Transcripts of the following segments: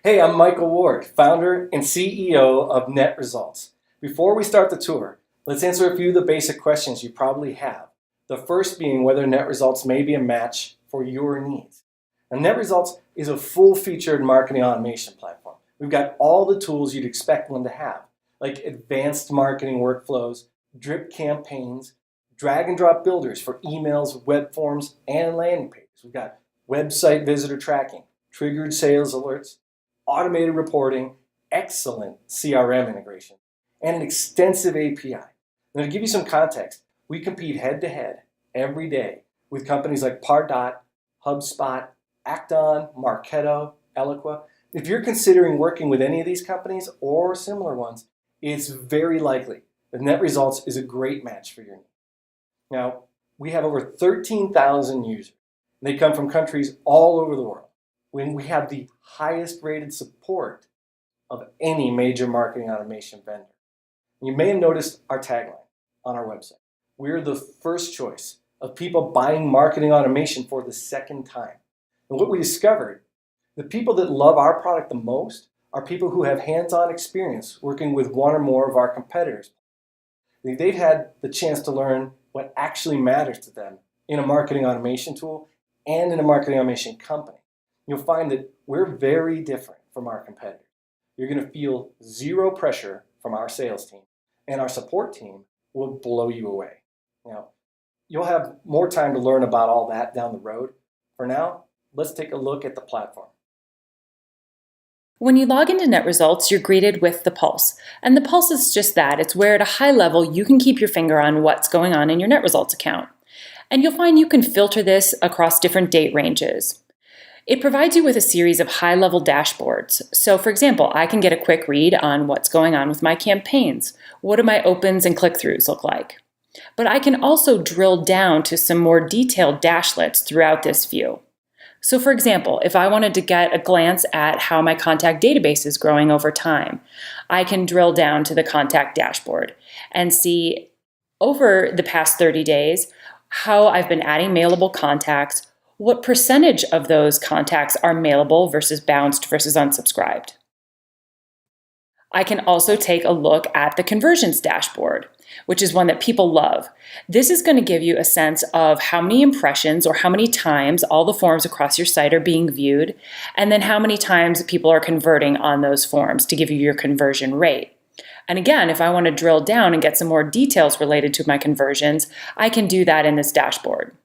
Hey, I'm Michael Ward, founder and CEO of Net Results. Before we start the tour, let's answer a few of the basic questions you probably have. The first being whether Net Results may be a match for your needs. Now, Net Results is a full-featured marketing automation platform. We've got all the tools you'd expect one to have, like advanced marketing workflows, drip campaigns, drag and drop builders for emails, web forms, and landing pages. We've got website visitor tracking, triggered sales alerts, automated reporting, excellent CRM integration, and an extensive API. Now, to give you some context, we compete head-to-head every day with companies like Pardot, HubSpot, Acton, Marketo, Eloqua. If you're considering working with any of these companies or similar ones, it's very likely that Net Results is a great match for your needs. Now, we have over 13,000 users. They come from countries all over the world. When we have the highest rated support of any major marketing automation vendor. You may have noticed our tagline on our website. We're the first choice of people buying marketing automation for the second time. And what we discovered, the people that love our product the most are people who have hands-on experience working with one or more of our competitors. They've had the chance to learn what actually matters to them in a marketing automation tool and in a marketing automation company. You'll find that we're very different from our competitors. You're going to feel zero pressure from our sales team, and our support team will blow you away. Now, you'll have more time to learn about all that down the road. For now, let's take a look at the platform. When you log into Net Results, you're greeted with the Pulse. And the Pulse is just that. It's where at a high level you can keep your finger on what's going on in your Net Results account. And you'll find you can filter this across different date ranges. It provides you with a series of high-level dashboards. So for example, I can get a quick read on what's going on with my campaigns. What do my opens and click-throughs look like? But I can also drill down to some more detailed dashlets throughout this view. So for example, if I wanted to get a glance at how my contact database is growing over time, I can drill down to the contact dashboard and see over the past 30 days how I've been adding mailable contacts, what percentage of those contacts are mailable versus bounced versus unsubscribed. I can also take a look at the conversions dashboard, which is one that people love. This is going to give you a sense of how many impressions or how many times all the forms across your site are being viewed, and then how many times people are converting on those forms to give you your conversion rate. And again, if I want to drill down and get some more details related to my conversions, I can do that in this dashboard.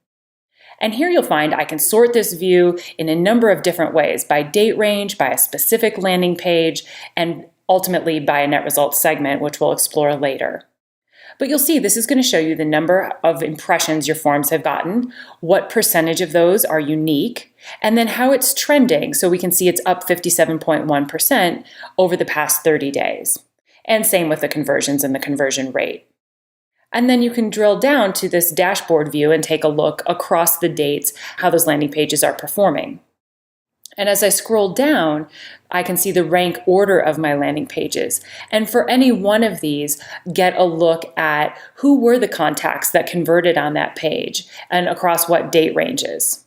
And here you'll find I can sort this view in a number of different ways, by date range, by a specific landing page, and ultimately by a Net Results segment, which we'll explore later. But you'll see this is going to show you the number of impressions your forms have gotten, what percentage of those are unique, and then how it's trending. So we can see it's up 57.1% over the past 30 days. And same with the conversions and the conversion rate. And then you can drill down to this dashboard view and take a look across the dates, how those landing pages are performing. And as I scroll down, I can see the rank order of my landing pages. And for any one of these, get a look at who were the contacts that converted on that page and across what date ranges.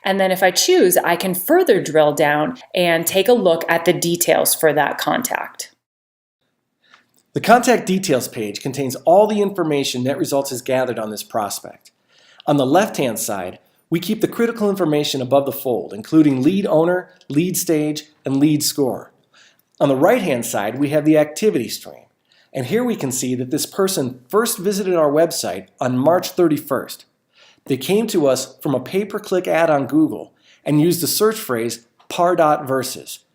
And then if I choose, I can further drill down and take a look at the details for that contact. The contact details page contains all the information Net Results has gathered on this prospect. On the left-hand side, we keep the critical information above the fold, including lead owner, lead stage, and lead score. On the right-hand side, we have the activity stream. And here we can see that this person first visited our website on March 31st. They came to us from a pay-per-click ad on Google and used the search phrase Pardot Versus.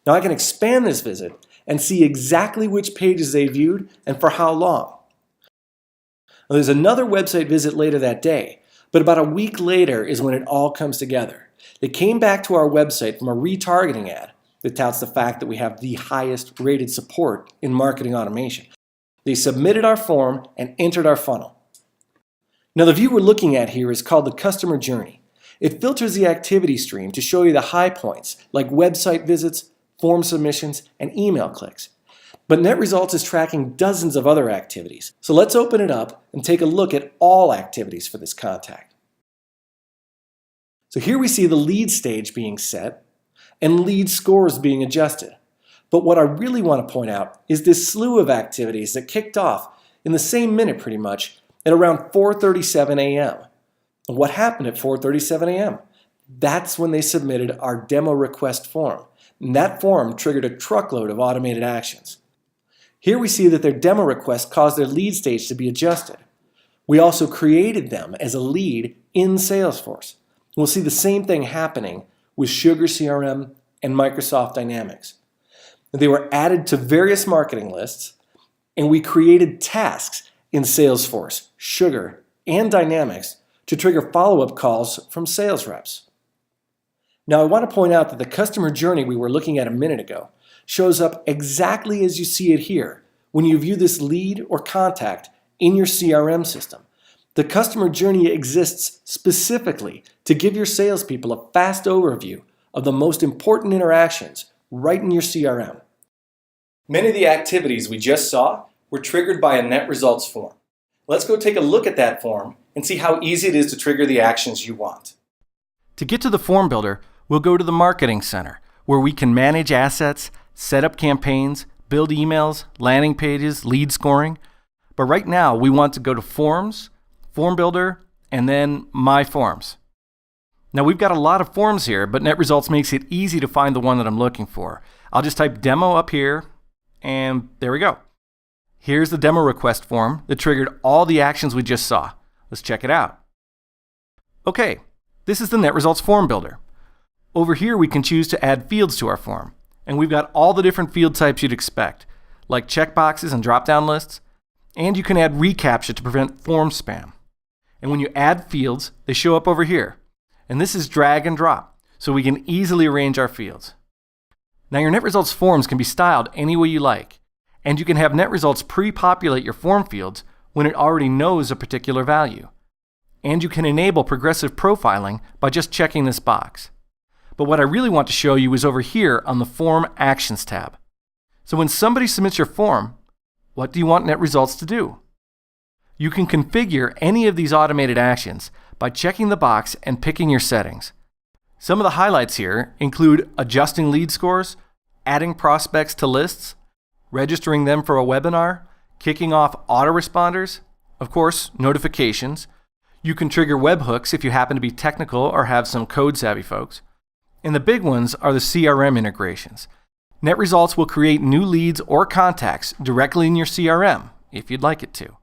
Now I can expand this visit and see exactly which pages they viewed and for how long. Now, there's another website visit later that day, but about a week later is when it all comes together. They came back to our website from a retargeting ad that touts the fact that we have the highest rated support in marketing automation. They submitted our form and entered our funnel. Now the view we're looking at here is called the customer journey. It filters the activity stream to show you the high points like website visits, form submissions, and email clicks. But Net Results is tracking dozens of other activities. So let's open it up and take a look at all activities for this contact. So here we see the lead stage being set, and lead scores being adjusted. But what I really want to point out is this slew of activities that kicked off in the same minute pretty much at around 4:37 a.m. And what happened at 4:37 a.m.? That's when they submitted our demo request form, and that form triggered a truckload of automated actions. Here we see that their demo request caused their lead stage to be adjusted. We also created them as a lead in Salesforce. We'll see the same thing happening with Sugar CRM and Microsoft Dynamics. They were added to various marketing lists, and we created tasks in Salesforce, Sugar, and Dynamics to trigger follow-up calls from sales reps. Now I want to point out that the customer journey we were looking at a minute ago shows up exactly as you see it here when you view this lead or contact in your CRM system. The customer journey exists specifically to give your salespeople a fast overview of the most important interactions right in your CRM. Many of the activities we just saw were triggered by a net results form. Let's go take a look at that form and see how easy it is to trigger the actions you want. To get to the form builder, we'll go to the Marketing Center, where we can manage assets, set up campaigns, build emails, landing pages, lead scoring. But right now, we want to go to Forms, Form Builder, and then My Forms. Now we've got a lot of forms here, but Net Results makes it easy to find the one that I'm looking for. I'll just type demo up here, and there we go. Here's the demo request form that triggered all the actions we just saw. Let's check it out. Okay, this is the Net Results Form Builder. Over here, we can choose to add fields to our form, and we've got all the different field types you'd expect, like checkboxes and drop-down lists, and you can add reCAPTCHA to prevent form spam. And when you add fields, they show up over here. And this is drag and drop, so we can easily arrange our fields. Now your Net Results forms can be styled any way you like, and you can have Net Results pre-populate your form fields when it already knows a particular value. And you can enable progressive profiling by just checking this box. But what I really want to show you is over here on the Form Actions tab. So when somebody submits your form, what do you want Net Results to do? You can configure any of these automated actions by checking the box and picking your settings. Some of the highlights here include adjusting lead scores, adding prospects to lists, registering them for a webinar, kicking off autoresponders, of course, notifications. You can trigger webhooks if you happen to be technical or have some code-savvy folks. And the big ones are the CRM integrations. Net Results will create new leads or contacts directly in your CRM, if you'd like it to.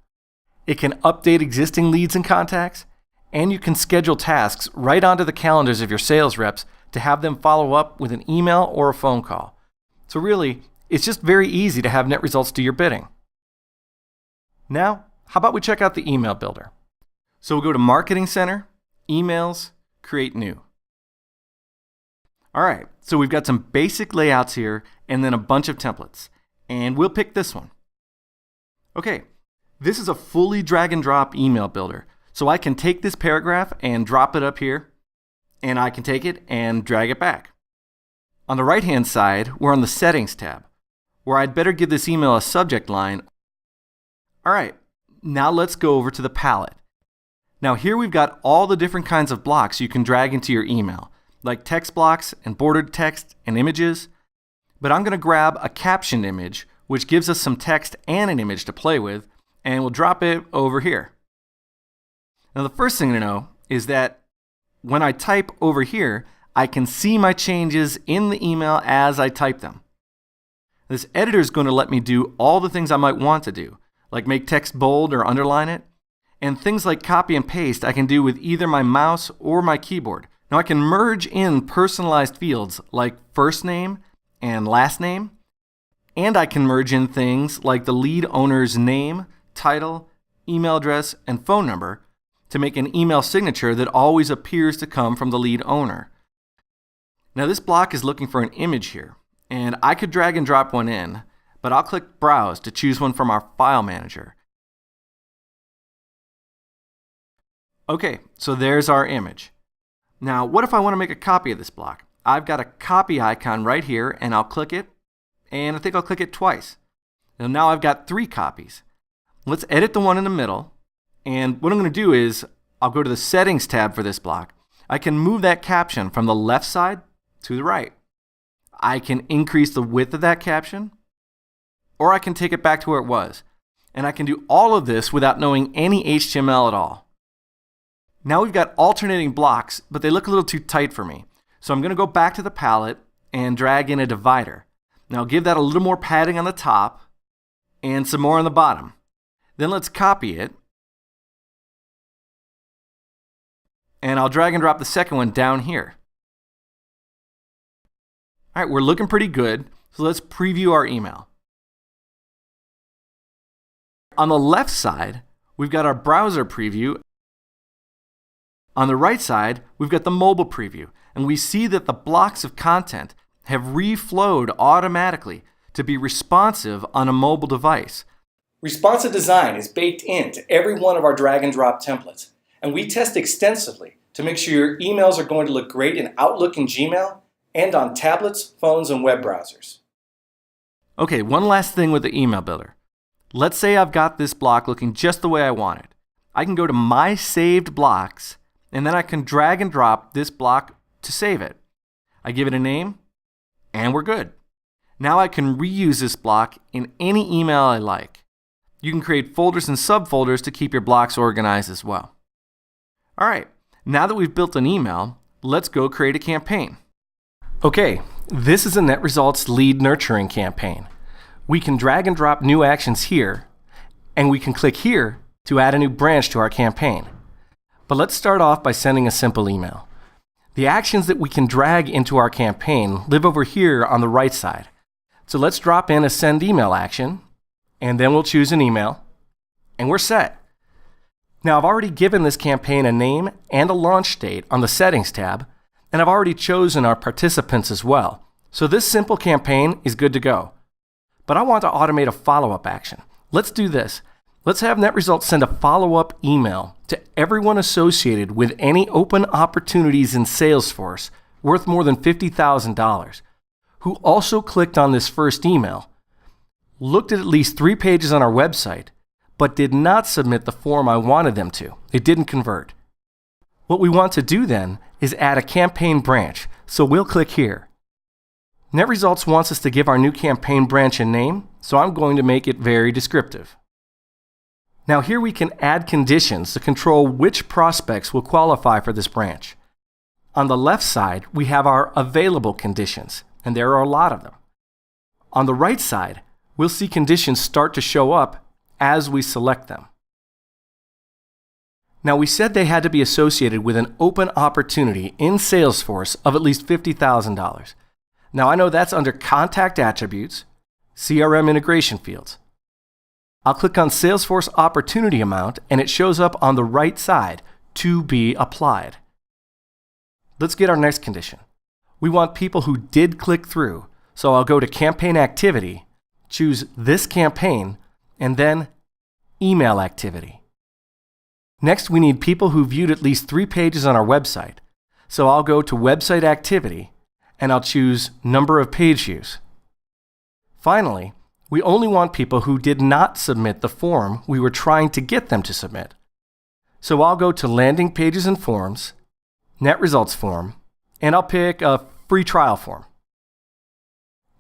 It can update existing leads and contacts, and you can schedule tasks right onto the calendars of your sales reps to have them follow up with an email or a phone call. So really, it's just very easy to have Net Results do your bidding. Now, how about we check out the email builder? So we'll go to Marketing Center, Emails, Create New. All right, so we've got some basic layouts here and then a bunch of templates. And we'll pick this one. Okay, this is a fully drag and drop email builder. So I can take this paragraph and drop it up here, and I can take it and drag it back. On the right-hand side, we're on the Settings tab, where I'd better give this email a subject line. All right, now let's go over to the palette. Now here we've got all the different kinds of blocks you can drag into your email, like text blocks and bordered text and images. But I'm going to grab a captioned image, which gives us some text and an image to play with, and we'll drop it over here. Now the first thing to know is that when I type over here, I can see my changes in the email as I type them. This editor is going to let me do all the things I might want to do, like make text bold or underline it, and things like copy and paste I can do with either my mouse or my keyboard. Now I can merge in personalized fields like first name and last name, and I can merge in things like the lead owner's name, title, email address, and phone number to make an email signature that always appears to come from the lead owner. Now this block is looking for an image here, and I could drag and drop one in, but I'll click Browse to choose one from our file manager. Okay, so there's our image. Now what if I want to make a copy of this block? I've got a copy icon right here, and I'll click it, and I think I'll click it twice. And now I've got 3 copies. Let's edit the one in the middle. And what I'm going to do is I'll go to the Settings tab for this block. I can move that caption from the left side to the right. I can increase the width of that caption, or I can take it back to where it was. And I can do all of this without knowing any HTML at all. Now we've got alternating blocks, but they look a little too tight for me. So I'm going to go back to the palette and drag in a divider. Now give that a little more padding on the top and some more on the bottom. Then let's copy it. And I'll drag and drop the second one down here. All right, we're looking pretty good. So let's preview our email. On the left side, we've got our browser preview. On the right side, we've got the mobile preview. And we see that the blocks of content have reflowed automatically to be responsive on a mobile device. Responsive design is baked into every one of our drag and drop templates, and we test extensively to make sure your emails are going to look great in Outlook and Gmail and on tablets, phones, and web browsers. Okay, one last thing with the email builder. Let's say I've got this block looking just the way I want it. I can go to My Saved Blocks, and then I can drag and drop this block to save it. I give it a name, and we're good. Now I can reuse this block in any email I like. You can create folders and subfolders to keep your blocks organized as well. All right, now that we've built an email, let's go create a campaign. Okay, this is a NetResults lead nurturing campaign. We can drag and drop new actions here, and we can click here to add a new branch to our campaign. But let's start off by sending a simple email. The actions that we can drag into our campaign live over here on the right side. So let's drop in a send email action, and then we'll choose an email, and we're set. Now I've already given this campaign a name and a launch date on the Settings tab, and I've already chosen our participants as well. So this simple campaign is good to go. But I want to automate a follow-up action. Let's do this. Let's have NetResults send a follow-up email to everyone associated with any open opportunities in Salesforce worth more than $50,000 who also clicked on this first email, looked at least 3 pages on our website, but did not submit the form I wanted them to. It didn't convert. What we want to do then is add a campaign branch, so we'll click here. NetResults wants us to give our new campaign branch a name, so I'm going to make it very descriptive. Now here we can add conditions to control which prospects will qualify for this branch. On the left side, we have our available conditions, and there are a lot of them. On the right side, we'll see conditions start to show up as we select them. Now we said they had to be associated with an open opportunity in Salesforce of at least $50,000. Now I know that's under Contact Attributes, CRM Integration Fields. I'll click on Salesforce Opportunity Amount and it shows up on the right side, to be applied. Let's get our next condition. We want people who did click through, so I'll go to Campaign Activity, choose this campaign, and then Email Activity. Next, we need people who viewed at least 3 pages on our website, so I'll go to Website Activity, and I'll choose Number of Page Views. Finally, we only want people who did not submit the form we were trying to get them to submit. So I'll go to Landing Pages and Forms, NetResults Form, and I'll pick a free trial form.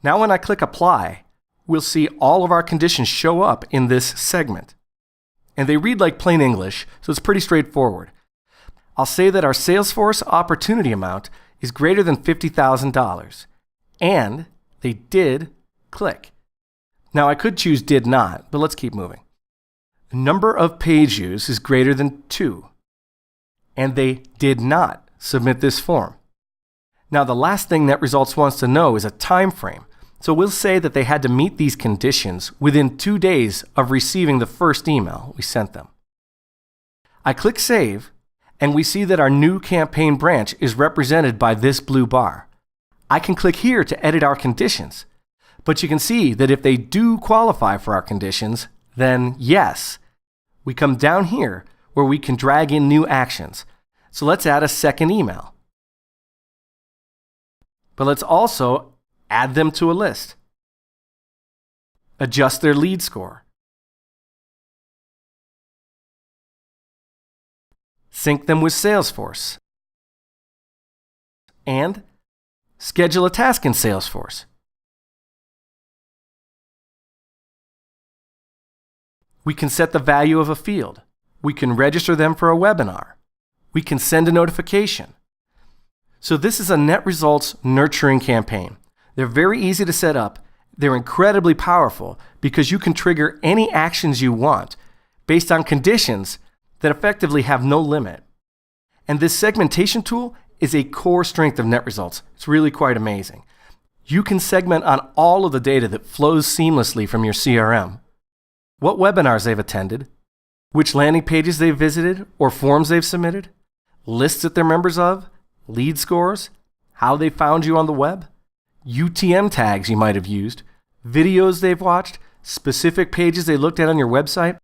Now when I click Apply, we'll see all of our conditions show up in this segment. And they read like plain English, so it's pretty straightforward. I'll say that our Salesforce opportunity amount is greater than $50,000, and they did click. Now I could choose did not, but let's keep moving. The number of page views is greater than 2, and they did not submit this form. Now the last thing NetResults wants to know is a time frame, so we'll say that they had to meet these conditions within 2 days of receiving the first email we sent them. I click Save, and we see that our new campaign branch is represented by this blue bar. I can click here to edit our conditions, but you can see that if they do qualify for our conditions, then yes. We come down here where we can drag in new actions. So let's add a second email. But let's also add them to a list. Adjust their lead score. Sync them with Salesforce. And schedule a task in Salesforce. We can set the value of a field. We can register them for a webinar. We can send a notification. So this is a net results nurturing campaign. They're very easy to set up. They're incredibly powerful because you can trigger any actions you want based on conditions that effectively have no limit. And this segmentation tool is a core strength of net results. It's really quite amazing. You can segment on all of the data that flows seamlessly from your CRM. What webinars they've attended, which landing pages they've visited or forms they've submitted, lists that they're members of, lead scores, how they found you on the web, UTM tags you might have used, videos they've watched, specific pages they looked at on your website.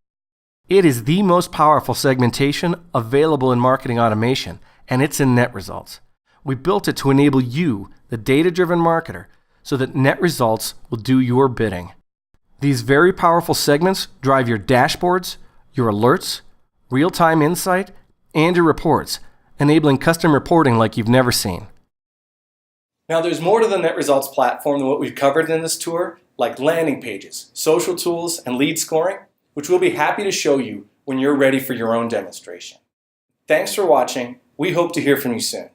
It is the most powerful segmentation available in marketing automation, and it's in Net Results. We built it to enable you, the data-driven marketer, so that Net Results will do your bidding. These very powerful segments drive your dashboards, your alerts, real-time insight, and your reports, enabling custom reporting like you've never seen. Now, there's more to the Net Results platform than what we've covered in this tour, like landing pages, social tools, and lead scoring, which we'll be happy to show you when you're ready for your own demonstration. Thanks for watching. We hope to hear from you soon.